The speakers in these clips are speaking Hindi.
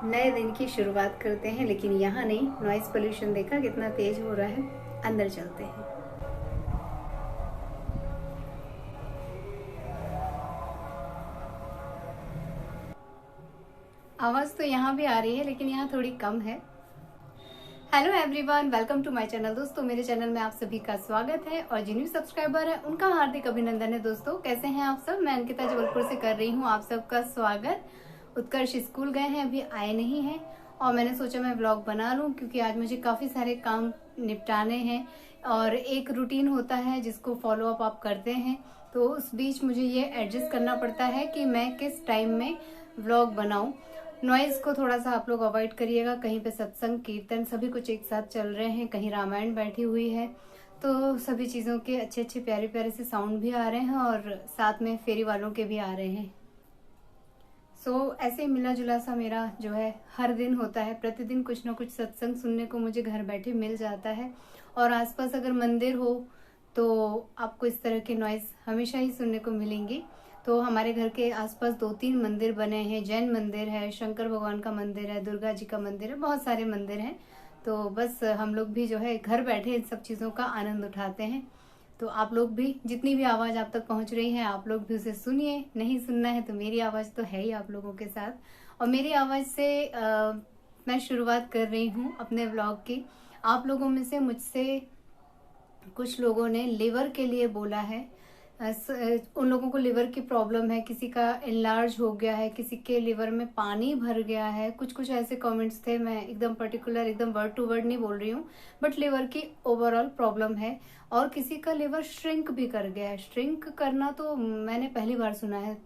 नए दिन की शुरुआत करते हैं, लेकिन यहाँ नहीं। नॉइस पोल्यूशन देखा कितना तेज हो रहा है। अंदर चलते हैं। आवाज तो यहाँ भी आ रही है, लेकिन यहाँ थोड़ी कम है। Hello everyone, welcome to my channel. दोस्तों, मेरे चैनल में आप सभी का स्वागत है और जिन भी सब्सक्राइबर है उनका हार्दिक अभिनंदन है। दोस्तों, कैसे हैं आप सब? मैं अंकिता जबलपुर से कर रही हूँ आप सबका स्वागत। उत्कर्ष स्कूल गए हैं, अभी आए नहीं हैं और मैंने सोचा मैं व्लॉग बना लूं, क्योंकि आज मुझे काफी सारे काम निपटाने हैं और एक रूटीन होता है जिसको फॉलो अप आप करते हैं। तो उस बीच मुझे ये एडजस्ट करना पड़ता है कि मैं किस टाइम में व्लॉग बनाऊं। नॉइज को थोड़ा सा आप लोग अवॉइड करिएगा। कहीं पे सत्संग कीर्तन सभी कुछ एक साथ चल रहे हैं, कहीं रामायण बैठी हुई है, तो सभी चीजों के अच्छे अच्छे प्यारे प्यारे से साउंड भी आ रहे हैं और साथ में फेरी वालों के भी आ रहे हैं। ऐसे मिला जुला सा मेरा जो है हर दिन होता है। प्रतिदिन कुछ ना कुछ सत्संग सुनने को मुझे घर बैठे मिल जाता है और आसपास अगर मंदिर हो तो आपको इस तरह की नॉइज हमेशा ही सुनने को मिलेंगी। तो हमारे घर के आसपास 2-3 मंदिर बने हैं। जैन मंदिर है, शंकर भगवान का मंदिर है, दुर्गा जी का मंदिर है, बहुत सारे मंदिर हैं। तो बस हम लोग भी जो है घर बैठे इन सब चीज़ों का आनंद उठाते हैं। तो आप लोग भी, जितनी भी आवाज़ आप तक पहुंच रही है, आप लोग भी उसे सुनिए। नहीं सुनना है तो मेरी आवाज़ तो है ही आप लोगों के साथ। और मेरी आवाज़ से मैं शुरुआत कर रही हूँ अपने व्लॉग की। आप लोगों में से मुझसे कुछ लोगों ने लिवर के लिए बोला है। उन लोगों को लिवर की प्रॉब्लम है, किसी का इनलार्ज हो गया है, किसी के लिवर में पानी भर गया है। कुछ कुछ ऐसे कमेंट्स थे। मैं एकदम पर्टिकुलर, एकदम वर्ड टू वर्ड नहीं बोल रही हूँ, बट लिवर की ओवरऑल प्रॉब्लम है। और किसी का लिवर श्रिंक भी कर गया है। श्रिंक करना तो मैंने पहली बार सुना है।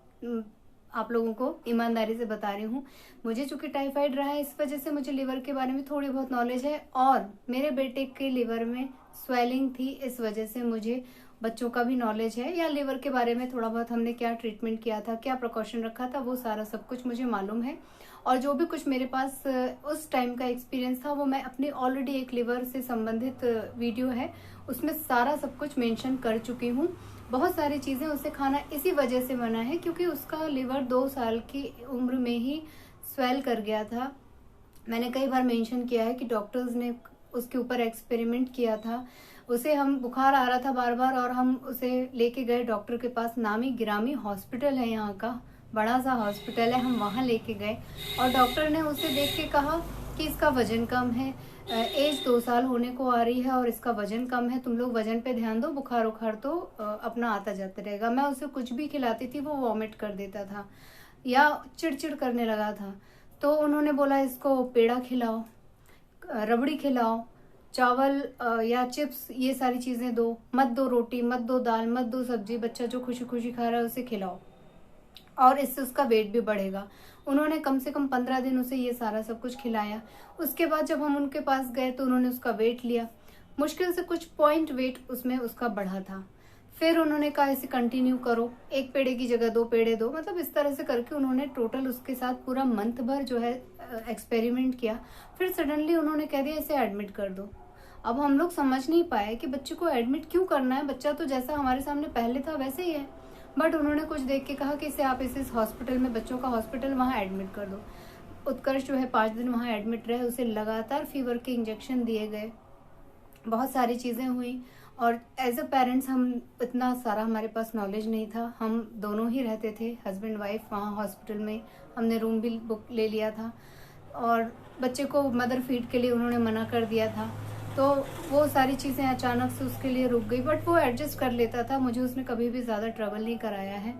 आप लोगों को ईमानदारी से बता रही हूँ, मुझे चूंकि टाइफाइड रहा है, इस वजह से मुझे लिवर के बारे में थोड़ी बहुत नॉलेज है। और मेरे बेटे के लिवर में स्वेलिंग थी, इस वजह से मुझे बच्चों का भी नॉलेज है, या लिवर के बारे में थोड़ा बहुत हमने क्या ट्रीटमेंट किया था, क्या प्रिकॉशन रखा था, वो सारा सब कुछ मुझे मालूम है। और जो भी कुछ मेरे पास उस टाइम का एक्सपीरियंस था, वो मैं अपनी ऑलरेडी एक लिवर से संबंधित वीडियो है उसमें सारा सब कुछ मेंशन कर चुकी हूँ। बहुत सारी चीजें उसे खाना इसी वजह से मना है, क्योंकि उसका लिवर 2 साल की उम्र में ही स्वेल कर गया था। मैंने कई बार मेंशन किया है कि डॉक्टर्स ने उसके ऊपर एक्सपेरिमेंट किया था। उसे हम बुखार आ रहा था बार बार और हम उसे लेके गए डॉक्टर के पास। नामी गिरामी हॉस्पिटल है यहाँ का, बड़ा सा हॉस्पिटल है। हम वहाँ लेके गए और डॉक्टर ने उसे देख के कहा कि इसका वजन कम है, एज 2 साल होने को आ रही है और इसका वजन कम है, तुम लोग वजन पे ध्यान दो, बुखार उखार तो अपना आता जाता रहेगा। मैं उसे कुछ भी खिलाती थी, वो वॉमिट कर देता था या चिड़चिड़ करने लगा था। तो उन्होंने बोला इसको पेड़ा खिलाओ, रबड़ी खिलाओ, चावल या चिप्स, ये सारी चीजें दो, मत दो रोटी, मत दो दाल, मत दो सब्जी। बच्चा जो खुशी खुशी खा रहा है उसे खिलाओ और इससे उसका वेट भी बढ़ेगा। उन्होंने कम से कम 15 दिन उसे ये सारा सब कुछ खिलाया। उसके बाद जब हम उनके पास गए तो उन्होंने उसका वेट लिया। मुश्किल से कुछ पॉइंट वेट उसमें उसका बढ़ा था। फिर उन्होंने कहा इसे कंटिन्यू करो, 1 पेड़े की जगह 2 पेड़े दो। मतलब इस तरह से करके उन्होंने टोटल उसके साथ पूरा मंथ भर जो है एक्सपेरिमेंट किया। फिर सडनली उन्होंने कह दिया इसे एडमिट कर दो। अब हम लोग समझ नहीं पाए कि बच्चे को एडमिट क्यों करना है, बच्चा तो जैसा हमारे सामने पहले था वैसे ही है। बट उन्होंने कुछ देख के कहा कि इसे आप इस हॉस्पिटल में, बच्चों का हॉस्पिटल, वहाँ एडमिट कर दो। उत्कर्ष जो है 5 दिन वहाँ एडमिट रहे। उसे लगातार फीवर के इंजेक्शन दिए गए, बहुत सारी चीज़ें हुई। और एज अ पेरेंट्स हम, इतना सारा हमारे पास नॉलेज नहीं था। हम दोनों ही रहते थे, हस्बैंड वाइफ, वहाँ हॉस्पिटल में। हमने रूम भी बुक ले लिया था और बच्चे को मदर फीड के लिए उन्होंने मना कर दिया था। तो वो सारी चीज़ें अचानक से उसके लिए रुक गई, बट वो एडजस्ट कर लेता था। मुझे उसने कभी भी ज़्यादा ट्रबल नहीं कराया है।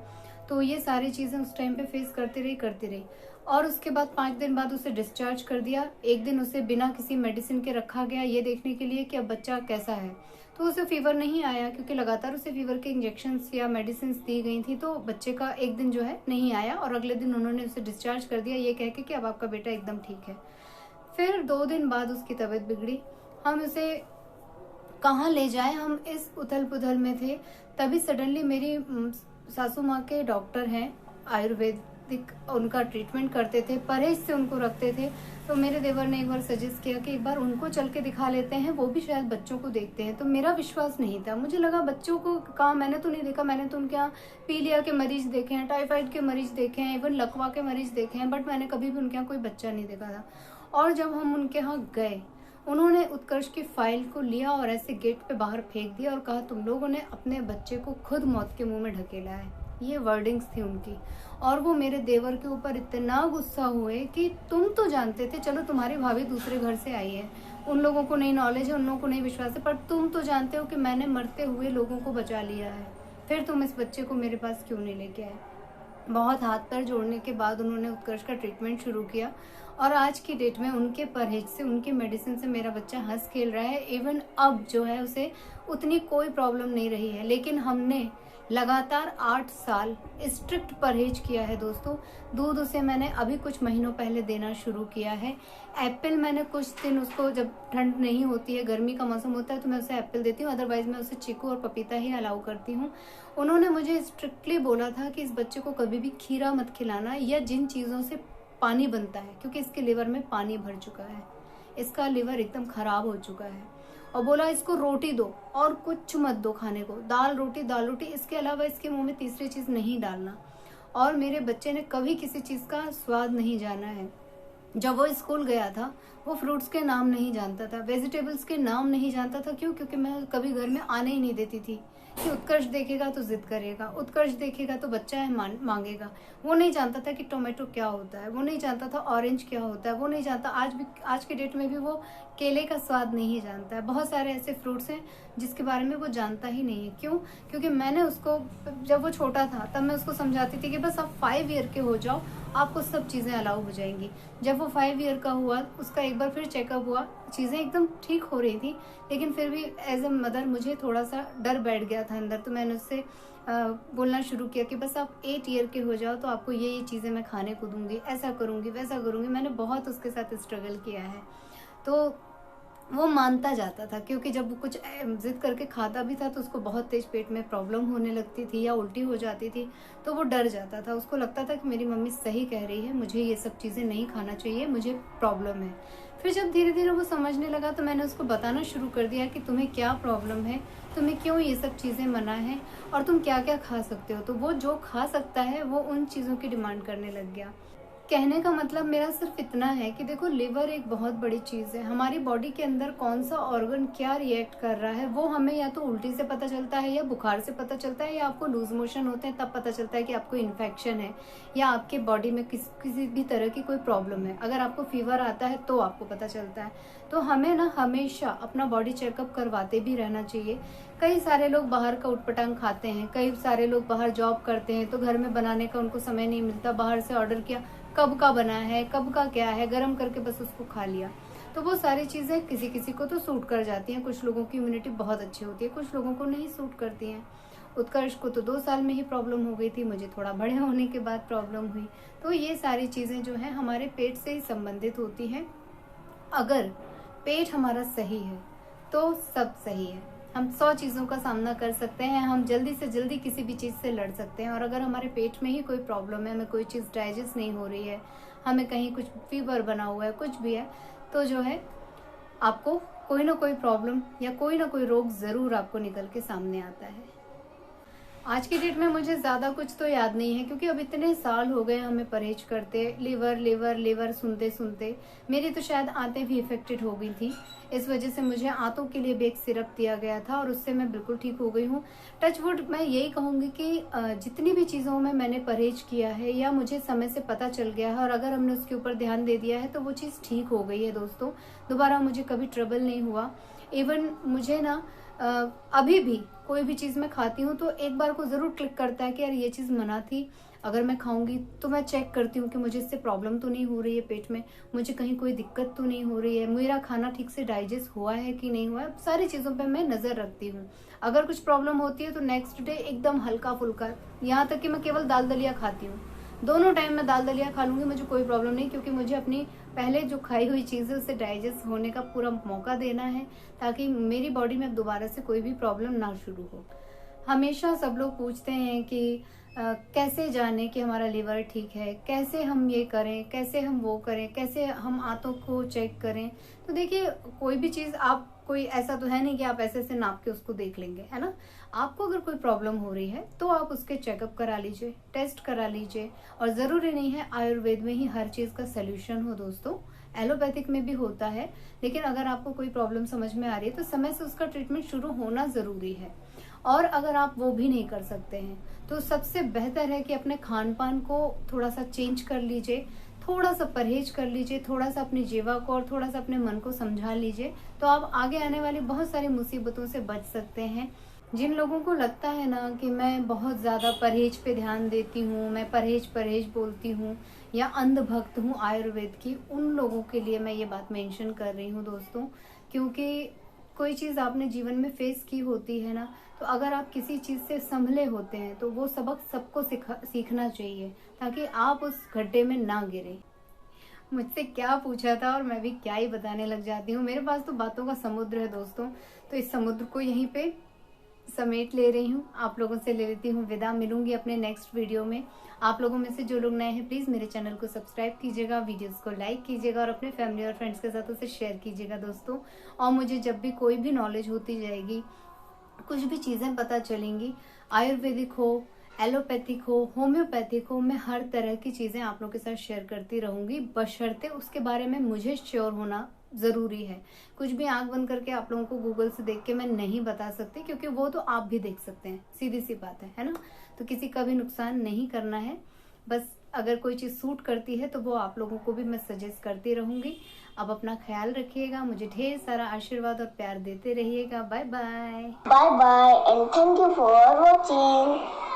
तो ये सारी चीज़ें उस टाइम पे फेस करती रही। और उसके बाद 5 दिन बाद उसे डिस्चार्ज कर दिया। एक दिन उसे बिना किसी मेडिसिन के रखा गया, ये देखने के लिए कि अब बच्चा कैसा है। तो उसे फीवर नहीं आया, क्योंकि लगातार उसे फीवर के इंजेक्शन या मेडिसिन दी गई थी। तो बच्चे का एक दिन जो है नहीं आया और अगले दिन उन्होंने उसे डिस्चार्ज कर दिया, ये कह के कि अब आपका बेटा एकदम ठीक है। फिर 2 दिन बाद उसकी तबीयत बिगड़ी। हम उसे कहाँ ले जाए, हम इस उथल पुथल में थे। तभी सडनली मेरी सासू माँ के डॉक्टर हैं आयुर्वेद उनका ट्रीटमेंट करते थे, परहेज से उनको रखते थे। तो मेरे देवर ने एक बार सजेस्ट किया कि एक बार उनको चल के दिखा लेते हैं, वो भी शायद बच्चों को देखते हैं। तो मेरा विश्वास नहीं था, मुझे लगा बच्चों को कहाँ, मैंने तो नहीं देखा, मैंने तो उनके यहाँ पीलिया के मरीज देखे हैं, टाइफाइड के मरीज देखे हैं, इवन लकवा के मरीज देखे हैं, बट मैंने कभी भी उनके यहाँ कोई बच्चा नहीं देखा था। और जब हम उनके यहाँ गए, उन्होंने उत्कर्ष की फाइल को लिया और ऐसे गेट पे बाहर फेंक दिया और कहा, तुम लोगों ने अपने बच्चे को खुद मौत के मुंह में ढकेला है। ये वर्डिंग्स थी उनकी। और वो मेरे देवर के ऊपर इतना गुस्सा हुए कि तुम तो जानते थे, चलो तुम्हारी भाभी दूसरे घर से आई है, उन लोगों को नहीं नॉलेज है, उन लोगों को नहीं विश्वास है, पर तुम तो जानते हो कि मैंने मरते हुए लोगों को बचा लिया है, फिर तुम इस बच्चे को मेरे पास क्यों नहीं लेके आए। बहुत हाथ पैर जोड़ने के बाद उन्होंने उत्कर्ष का ट्रीटमेंट शुरू किया और आज की डेट में उनके परहेज से, उनके मेडिसिन से मेरा बच्चा हंस खेल रहा है। इवन अब जो है उसे उतनी कोई प्रॉब्लम नहीं रही है। लेकिन हमने लगातार 8 साल स्ट्रिक्ट परहेज किया है दोस्तों। दूध उसे मैंने अभी कुछ महीनों पहले देना शुरू किया है। एप्पल मैंने कुछ दिन उसको, जब ठंड नहीं होती है, गर्मी का मौसम होता है, तो मैं उसे एप्पल देती हूँ, अदरवाइज मैं उसे चीकू और पपीता ही अलाउ करती हूँ। उन्होंने मुझे स्ट्रिक्टली बोला था कि इस बच्चे को कभी भी खीरा मत खिलाना या जिन चीज़ों से पानी बनता है, क्योंकि इसके लिवर में पानी भर चुका है, इसका लिवर एकदम खराब हो चुका है। और बोला इसको रोटी दो और कुछ मत दो खाने को, दाल रोटी, इसके अलावा इसके मुंह में तीसरी चीज नहीं डालना। और मेरे बच्चे ने कभी किसी चीज का स्वाद नहीं जाना है। जब वो स्कूल गया था, वो फ्रूट्स के नाम नहीं जानता था, वेजिटेबल्स के नाम नहीं जानता था। क्यों? क्योंकि मैं कभी घर में आने ही नहीं देती थी कि उत्कर्ष देखेगा तो जिद करेगा, उत्कर्ष देखेगा तो बच्चा है मांगेगा। वो नहीं जानता था कि टोमेटो क्या होता है, वो नहीं जानता था ऑरेंज क्या होता है, वो नहीं जानता, आज के डेट में भी वो केले का स्वाद नहीं जानता है। बहुत सारे ऐसे फ्रूट्स हैं जिसके बारे में वो जानता ही नहीं है। क्यों? क्योंकि मैंने उसको, जब वो छोटा था तब मैं उसको समझाती थी कि बस आप 5 ईयर के हो जाओ, आपको सब चीज़ें अलाउ हो जाएंगी। जब वो 5 ईयर का हुआ, उसका एक बार फिर चेकअप हुआ, चीज़ें एकदम ठीक हो रही थी, लेकिन फिर भी एज ए मदर मुझे थोड़ा सा डर बैठ गया था अंदर। तो मैंने उससे बोलना शुरू किया कि बस आप 8 ईयर के हो जाओ तो आपको ये चीज़ें मैं खाने को दूंगी, ऐसा करूंगी, वैसा करूंगी। मैंने बहुत उसके साथ स्ट्रगल किया है। तो वो मानता जाता था, क्योंकि जब वो कुछ जिद करके खाता भी था तो उसको बहुत तेज पेट में प्रॉब्लम होने लगती थी या उल्टी हो जाती थी, तो वो डर जाता था। उसको लगता था कि मेरी मम्मी सही कह रही है, मुझे ये सब चीज़ें नहीं खाना चाहिए, मुझे प्रॉब्लम है। फिर जब धीरे धीरे वो समझने लगा तो मैंने उसको बताना शुरू कर दिया कि तुम्हें क्या प्रॉब्लम है, तुम्हें क्यों ये सब चीज़ें मना है और तुम क्या क्या खा सकते हो। तो वो जो खा सकता है वो उन चीज़ों की डिमांड करने लग गया। कहने का मतलब मेरा सिर्फ इतना है कि देखो, लिवर एक बहुत बड़ी चीज़ है। हमारी बॉडी के अंदर कौन सा ऑर्गन क्या रिएक्ट कर रहा है वो हमें या तो उल्टी से पता चलता है, या बुखार से पता चलता है, या आपको लूज मोशन होते हैं तब पता चलता है कि आपको इन्फेक्शन है या आपके बॉडी में किसी भी तरह की कोई प्रॉब्लम है। अगर आपको फीवर आता है तो आपको पता चलता है। तो हमें ना हमेशा अपना बॉडी चेकअप करवाते भी रहना चाहिए। कई सारे लोग बाहर का उटपटांग खाते हैं, कई सारे लोग बाहर जॉब करते हैं तो घर में बनाने का उनको समय नहीं मिलता, बाहर से ऑर्डर किया, कब का बना है, कब का क्या है, गर्म करके बस उसको खा लिया। तो वो सारी चीज़ें किसी किसी को तो सूट कर जाती हैं, कुछ लोगों की इम्यूनिटी बहुत अच्छी होती है, कुछ लोगों को नहीं सूट करती हैं। उत्कर्ष को तो 2 साल में ही प्रॉब्लम हो गई थी, मुझे थोड़ा बड़े होने के बाद प्रॉब्लम हुई। तो ये सारी चीज़ें जो है हमारे पेट से ही संबंधित होती हैं। अगर पेट हमारा सही है तो सब सही है, हम 100 चीज़ों का सामना कर सकते हैं, हम जल्दी से जल्दी किसी भी चीज़ से लड़ सकते हैं। और अगर हमारे पेट में ही कोई प्रॉब्लम है, हमें कोई चीज़ डाइजेस्ट नहीं हो रही है, हमें कहीं कुछ फीवर बना हुआ है, कुछ भी है, तो जो है आपको कोई ना कोई प्रॉब्लम या कोई ना कोई रोग ज़रूर आपको निकल के सामने आता है। आज की डेट में मुझे ज़्यादा कुछ तो याद नहीं है, क्योंकि अब इतने साल हो गए हमें परहेज करते, लिवर लिवर लिवर सुनते सुनते। मेरी तो शायद आंतें भी इफेक्टेड हो गई थी, इस वजह से मुझे आंतों के लिए भी एक सिरप दिया गया था और उससे मैं बिल्कुल ठीक हो गई हूँ। टच वुड, मैं यही कहूँगी कि जितनी भी चीज़ों में मैंने परहेज किया है या मुझे समय से पता चल गया है और अगर हमने उसके ऊपर ध्यान दे दिया है तो वो चीज़ ठीक हो गई है दोस्तों। दोबारा मुझे कभी ट्रबल नहीं हुआ। इवन मुझे ना अभी भी कोई भी चीज़ मैं खाती हूँ तो एक बार को ज़रूर क्लिक करता है कि यार ये चीज़ मना थी, अगर मैं खाऊंगी तो मैं चेक करती हूँ कि मुझे इससे प्रॉब्लम तो नहीं हो रही है पेट में, मुझे कहीं कोई दिक्कत तो नहीं हो रही है, मेरा खाना ठीक से डाइजेस्ट हुआ है कि नहीं हुआ है। सारी चीज़ों पे मैं नज़र रखती हूँ। अगर कुछ प्रॉब्लम होती है तो नेक्स्ट डे एकदम हल्का फुल्का, यहाँ तक कि मैं केवल दाल दलिया खाती हूँ, दोनों टाइम मैं दाल दलिया खा लूँगी, मुझे कोई प्रॉब्लम नहीं, क्योंकि मुझे अपनी पहले जो खाई हुई चीज़ें उसे डाइजेस्ट होने का पूरा मौका देना है, ताकि मेरी बॉडी में दोबारा से कोई भी प्रॉब्लम ना शुरू हो। हमेशा सब लोग पूछते हैं कि कैसे जाने कि हमारा लीवर ठीक है, कैसे हम ये करें, कैसे हम वो करें, कैसे हम आंतों को चेक करें। तो देखिए कोई भी चीज़ आप, कोई ऐसा तो है नहीं कि आप ऐसे ऐसे नाप के उसको देख लेंगे, है ना। आपको अगर कोई प्रॉब्लम हो रही है तो आप उसके चेकअप करा लीजिए, टेस्ट करा लीजिए। और ज़रूरी नहीं है आयुर्वेद में ही हर चीज़ का सल्यूशन हो दोस्तों, एलोपैथिक में भी होता है। लेकिन अगर आपको कोई प्रॉब्लम समझ में आ रही है तो समय से उसका ट्रीटमेंट शुरू होना ज़रूरी है। और अगर आप वो भी नहीं कर सकते हैं तो सबसे बेहतर है कि अपने खान पान को थोड़ा सा चेंज कर लीजिए, थोड़ा सा परहेज कर लीजिए, थोड़ा सा अपनी जीवा को और थोड़ा सा अपने मन को समझा लीजिए, तो आप आगे आने वाली बहुत सारी मुसीबतों से बच सकते हैं। जिन लोगों को लगता है ना कि मैं बहुत ज़्यादा परहेज पे ध्यान देती हूँ, मैं परहेज परहेज बोलती हूँ या अंध भक्त हूँ आयुर्वेद की, उन लोगों के लिए मैं ये बात मेंशन कर रही हूँ दोस्तों। क्योंकि कोई चीज़ आपने जीवन में फेस की होती है ना, तो अगर आप किसी चीज़ से संभले होते हैं तो वो सबक सबको सीखना चाहिए, ताकि आप उस गड्ढे में ना गिरे। मुझसे क्या पूछा था और मैं भी क्या ही बताने लग जाती हूँ। मेरे पास तो बातों का समुद्र है दोस्तों, तो इस समुद्र को यहीं पे समेट ले रही हूँ। आप लोगों से ले लेती हूँ विदा, मिलूंगी अपने नेक्स्ट वीडियो में। आप लोगों में से जो लोग नए हैं प्लीज़ मेरे चैनल को सब्सक्राइब कीजिएगा, वीडियोस को लाइक कीजिएगा और अपने फैमिली और फ्रेंड्स के साथ उसे शेयर कीजिएगा दोस्तों। और मुझे जब भी कोई भी नॉलेज होती जाएगी, कुछ भी चीज़ें पता चलेंगी, आयुर्वेदिक हो, एलोपैथिक हो, होम्योपैथिक हो, मैं हर तरह की चीज़ें आप लोगों के साथ शेयर करती रहूंगी, बशर्ते उसके बारे में मुझे श्योर होना ज़रूरी है। कुछ भी आंख बंद करके आप लोगों को गूगल से देख के मैं नहीं बता सकती, क्योंकि वो तो आप भी देख सकते हैं, सीधी सी बात है ना। तो किसी का भी नुकसान नहीं करना है, बस अगर कोई चीज़ सूट करती है तो वो आप लोगों को भी मैं सजेस्ट करती रहूंगी। अब अपना ख्याल रखिएगा, मुझे ढेर सारा आशीर्वाद और प्यार देते रहिएगा। Bye bye. Bye bye and thank you for watching.